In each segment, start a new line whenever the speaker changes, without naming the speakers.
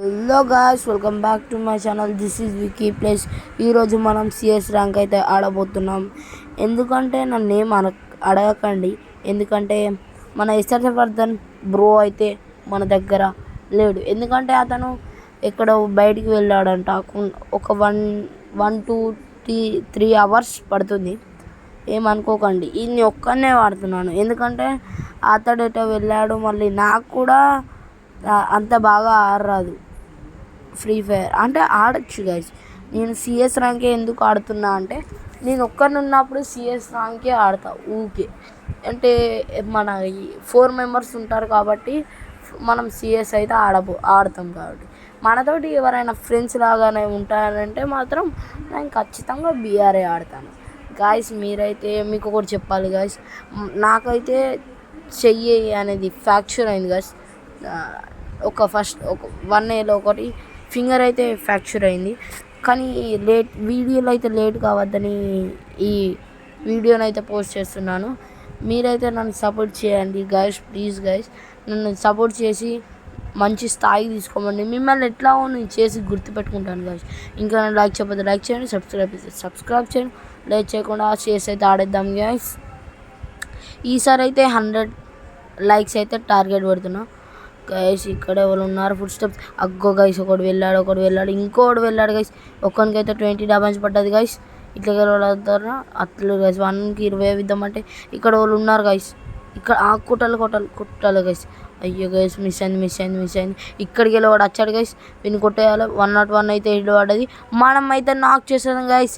Hello guys, welcome back to my channel. This is Vicky place. ఈరోజు మనం CS rank అయితే ఆడబోతున్నాం. ఎందుకంటే నన్ను ఏం అడగకండి, ఎందుకంటే మన యశర్వర్ధన్ బ్రో అయితే మన దగ్గర లేడు. ఎందుకంటే అతను ఎక్కడో బయటికి వెళ్ళాడంట. ఒక వన్ టూ 3 అవర్స్ పడుతుంది. ఏమనుకోకండి, ఇన్ని ఒక్కనే వాడుతున్నాను ఎందుకంటే అతడైతే వెళ్ళాడు. మళ్ళీ నాకు కూడా అంత బాగా ఆడరాదు ఫ్రీ ఫైర్. అంటే ఆడచ్చు గైస్. నేను సిఎస్ ర్యాంకే ఎందుకు ఆడుతున్నా అంటే, నేను ఒక్కరిని ఉన్నప్పుడు సిఎస్ ర్యాంకే ఆడతా ఊకే. అంటే మన 4 మెంబర్స్ ఉంటారు కాబట్టి మనం సిఎస్ అయితే ఆడతాం కాబట్టి. మనతోటి ఎవరైనా ఫ్రెండ్స్ లాగానే ఉంటారంటే మాత్రం నేను ఖచ్చితంగా బీఆర్ఏ ఆడతాను. గాయస్ మీరైతే మీకు ఒకటి చెప్పాలి గాయస్, నాకైతే చెయ్యి అనేది ఫ్రాక్చర్ అయింది గాయస్. ఒక 1 ఏలో ఒకటి ఫింగర్ అయితే ఫ్రాక్చర్ అయింది. కానీ వీడియోలో అయితే లేట్ కావద్దని ఈ వీడియోని అయితే పోస్ట్ చేస్తున్నాను. మీరైతే నన్ను సపోర్ట్ చేయండి గాయస్, ప్లీజ్ గాయస్. నన్ను సపోర్ట్ చేసి మంచి స్థాయికి తీసుకోమండి. మిమ్మల్ని ఎట్లా నేను చేసి గుర్తుపెట్టుకుంటాను గాయస్. ఇంకా లైక్ చెప్పదు లైక్ చేయండి, సబ్స్క్రైబ్ చేయండి. లైక్ చేయకుండా చేసి అయితే ఆడేద్దాం గాయస్. ఈసారి అయితే 100 లైక్స్ అయితే టార్గెట్ పెడుతున్నా గైస్. ఇక్కడ ఎవరు ఉన్నారు? Food steps. అగ్గో గైస్, ఒకడు వెళ్ళాడు, ఇంకోటి వెళ్ళాడు గైస్. ఒక్కనికైతే 20 డామేజ్ పడ్డది గైస్. ఇట్లా గెలవడతారా అట్లు గైస్. 1కి 20 ఇద్దామంటే ఇక్కడ వాళ్ళు ఉన్నారు గైస్. ఇక్కడ ఆ కొట్టాలి గైస్. అయ్యో గైస్, మిస్ అయింది. ఇక్కడికి వెళ్ళి వచ్చాడు గైస్. వీని కొట్టేయాలి. 101 అయితే హిట్ పడ్డది. మనం అయితే నాక్ చేసాం గైస్.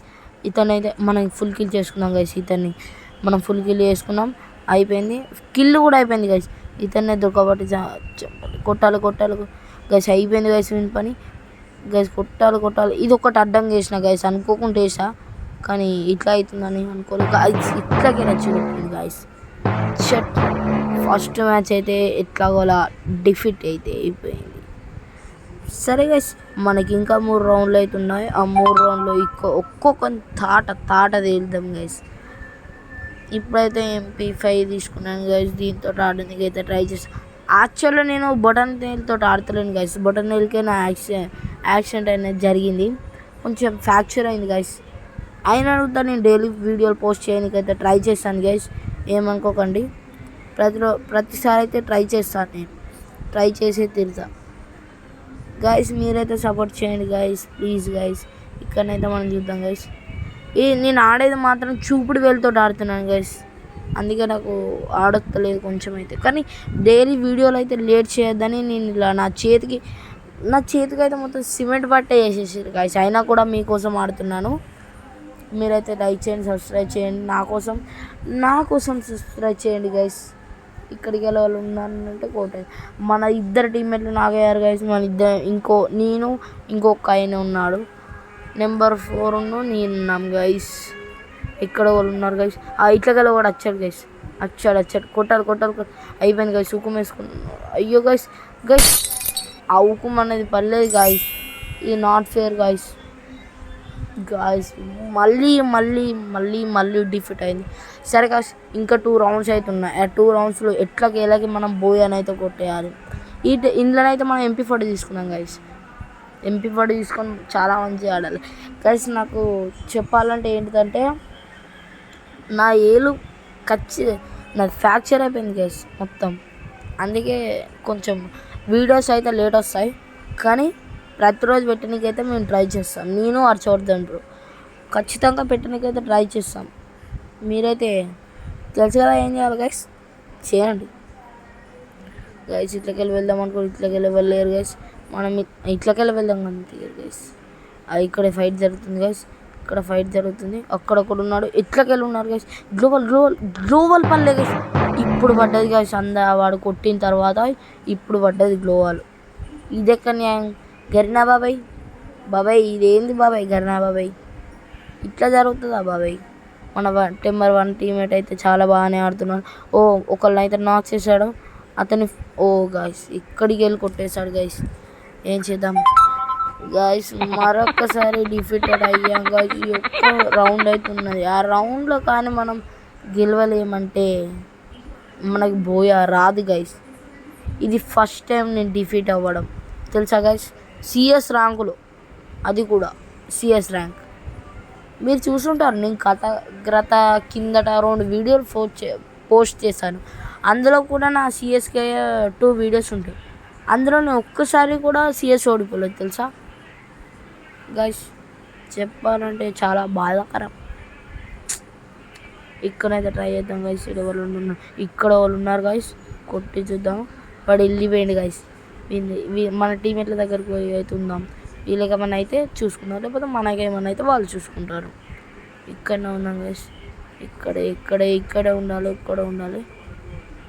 ఇతనైతే మనం ఫుల్ కిల్ చేసుకున్నాం గైస్. మనం ఫుల్ కిల్ చేసుకున్నాం, అయిపోయింది. కిల్ కూడా అయిపోయింది గైస్. ఇతన్నే దొరకబట్టి కొట్టాలి గైస్. అయిపోయింది గైస్ వీని పని గైస్. కొట్టాలి. ఇది ఒకటి అడ్డం చేసిన గైస్, అనుకోకుండా వేసా. కానీ ఇట్లా అవుతుందని అనుకోలేదు గైస్. ఇట్లాగే నచ్చింది గైస్. ఫస్ట్ మ్యాచ్ అయితే ఎట్లాగోలా డిఫీట్ అయితే అయిపోయింది. సరే గైస్, మనకి ఇంకా 3 రౌండ్లు అయితే ఉన్నాయి. ఆ 3 రౌండ్లో ఒక్కొక్క తాట తేలుదాం గైస్. ఇప్పుడైతే MP5 తీసుకున్నాను గైస్. దీంతో ఆడడానికి అయితే ట్రై చేస్తాను. యాక్చువల్గా నేను బటన్ నెయిల్తో ఆడతలేను గైస్. బటన్ నెయిల్కే నా యాక్సిడెంట్ అనేది జరిగింది. కొంచెం ఫ్రాక్చర్ అయింది గైస్. అయినా నేను డైలీ వీడియోలు పోస్ట్ చేయడానికి అయితే ట్రై చేస్తాను గైస్. ఏమనుకోకండి, ప్రతిసారి అయితే ట్రై చేస్తాను. నేను ట్రై చేసే తిరుగుతా గైస్. మీరైతే సపోర్ట్ చేయండి గైస్, ప్లీజ్ గైస్. ఇక్కడనైతే మనం చూద్దాం గైస్. నేను ఆడేది మాత్రం చూపుడు వేలుతో ఆడుతున్నాను గైస్. అందుకే నాకు ఆడొత్తలేదు కొంచెం అయితే. కానీ డైలీ వీడియోలు అయితే లేట్ చేయొద్దని నేను ఇలా నా చేతికి అయితే మొత్తం సిమెంట్ పట్టే వేసేసారు గైస్. అయినా కూడా మీకోసం ఆడుతున్నాను. మీరైతే లైక్ చేయండి, సబ్స్క్రైబ్ చేయండి. నా కోసం సబ్స్క్రైబ్ చేయండి గైస్. ఇక్కడికి వెళ్ళే వాళ్ళు ఉన్నారంటే కోట. మన ఇద్దరు టీమ్మేట్లు నాగయ్యారు గైస్. నేను ఇంకొక ఆయన ఉన్నాడు. నెంబర్ 4 నేను ఉన్నాం గైస్. ఇక్కడ వాళ్ళు ఉన్నారు గైస్. ఇట్లా కూడా వచ్చాడు గైస్. వచ్చాడు. కొట్టాలి. అయిపోయింది గైస్. ఉకుమ వేసుకున్నాను. అయ్యో గైస్. ఆ ఉకుమ అనేది పర్లేదు గైస్. ఇది నాట్ ఫేర్ గైస్. మళ్ళీ డిఫీట్ అయింది. సరే గైస్, ఇంకా 2 రౌండ్స్ అయితే ఉన్నాయి. ఆ 2 రౌండ్స్లో ఎట్లాగేలాగే మనం బోయ్ అయితే కొట్టేయాలి. ఇందులోనైతే మనం MP40 తీసుకున్నాం గైస్. MP40 తీసుకొని చాలా మంచిగా ఆడాలి గైస్. నాకు చెప్పాలంటే ఏంటిదంటే, నా ఏలు నాది ఫ్రాక్చర్ అయిపోయింది గైస్ మొత్తం. అందుకే కొంచెం వీడియోస్ అయితే లేట్ వస్తాయి. కానీ ప్రతిరోజు పెట్టడానికైతే మేము ట్రై చేస్తాం. నేను అర్చవర్ధండ్రు ఖచ్చితంగా పెట్టడానికైతే ట్రై చేస్తాం. మీరైతే తెలుసు కదా ఏం చేయాలి గైస్, చేయండి గైస్. ఇట్లకెళ్ళి వెళ్దాం అనుకో, ఇట్లకెళ్ళి వెళ్ళలేరు గైస్. మనం ఇట్లకెళ్ళి వెళ్దాం అంతే గైస్. ఇక్కడ ఫైట్ జరుగుతుంది. అక్కడ ఒకడు ఉన్నాడు. ఇట్లకెళ్ళి ఉన్నారు గైస్. గ్లోవల్ పల్లె గైస్. ఇప్పుడు పడ్డది గైస్. వాడు కొట్టిన తర్వాత ఇప్పుడు పడ్డది గ్లోవల్. ఇది ఎక్కడ న్యాయం? గరినా బాబాయ్ ఇదేంది బాబాయ్? గరినా బాబాయ్, ఇట్లా జరుగుతుందా బాబాయ్? మన నెంబర్ 1 టీమేట్ అయితే చాలా బాగానే ఆడుతున్నాడు. ఒకళ్ళని అయితే నాక్ చేశాడు అతని. గాయస్, ఇక్కడికి వెళ్ళి కొట్టేశాడు గైస్. ఏం చేద్దాం గాయస్, మరొకసారి డిఫీటెడ్ అయ్యాం గాయస్. ఈ ఒక్క రౌండ్ అయితే ఉన్నది. ఆ రౌండ్లో కానీ మనం గెలవలేమంటే మనకి బోయా రాదు గైస్. ఇది ఫస్ట్ టైం నేను డిఫీట్ అవ్వడం తెలుసా గైస్. సిఎస్ ర్యాంకులు, అది కూడా సిఎస్ ర్యాంక్. మీరు చూసుంటారు, నేను గత కిందట 2 వీడియోలు పోస్ట్ చేశాను. అందులో కూడా నా సిఎస్కే 2 వీడియోస్ ఉంటాయి. అందులో నేను ఒక్కసారి కూడా సిఎస్ ఓడిపోలేదు తెలుసా గైస్. చెప్పాలంటే చాలా బాధాకరం. ఇక్కడైతే ట్రై చేద్దాం గైస్. ఇక్కడ వాళ్ళు ఉన్నారు గైస్, కొట్టి చూద్దాం. వాడు వెళ్ళిపోయింది గైస్. మన టీమేట్ల దగ్గరికి పోయి అయితే ఉందాం. వీళ్ళకి ఏమన్నా అయితే చూసుకుందాం, లేకపోతే మనకేమన్నా అయితే వాళ్ళు చూసుకుంటారు. ఇక్కడనే ఉన్నాం గైస్. ఇక్కడే ఉండాలి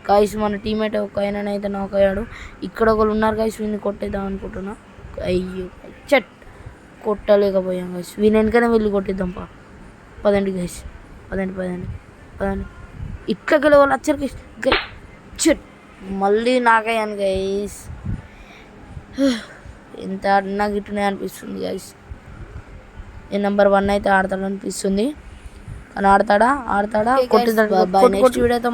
గైస్. మన టీమేట్ ఒక ఆయననైతే నాక్ అయ్యాడు. ఇక్కడ ఒకళ్ళు ఉన్నారు గైస్, వీడిని కొట్టేద్దాం అనుకుంటున్నా. అయ్యో కొట్టలేకపోయాం గైస్. వీని వెనకనే వెళ్ళి కొట్టిద్దాం పదండి గైస్. పదండి. ఇట్లకెళ్ళి వాళ్ళు వచ్చారు గైస్. చెట్ మళ్ళీ నాకయ్యాను గైస్. ఎంత ఆడినా గిట్టునే అనిపిస్తుంది గైస్. నేను నెంబర్ 1 అయితే ఆడతాడు అనిపిస్తుంది. కానీ ఆడతాడా? కొట్టి వీడియోతో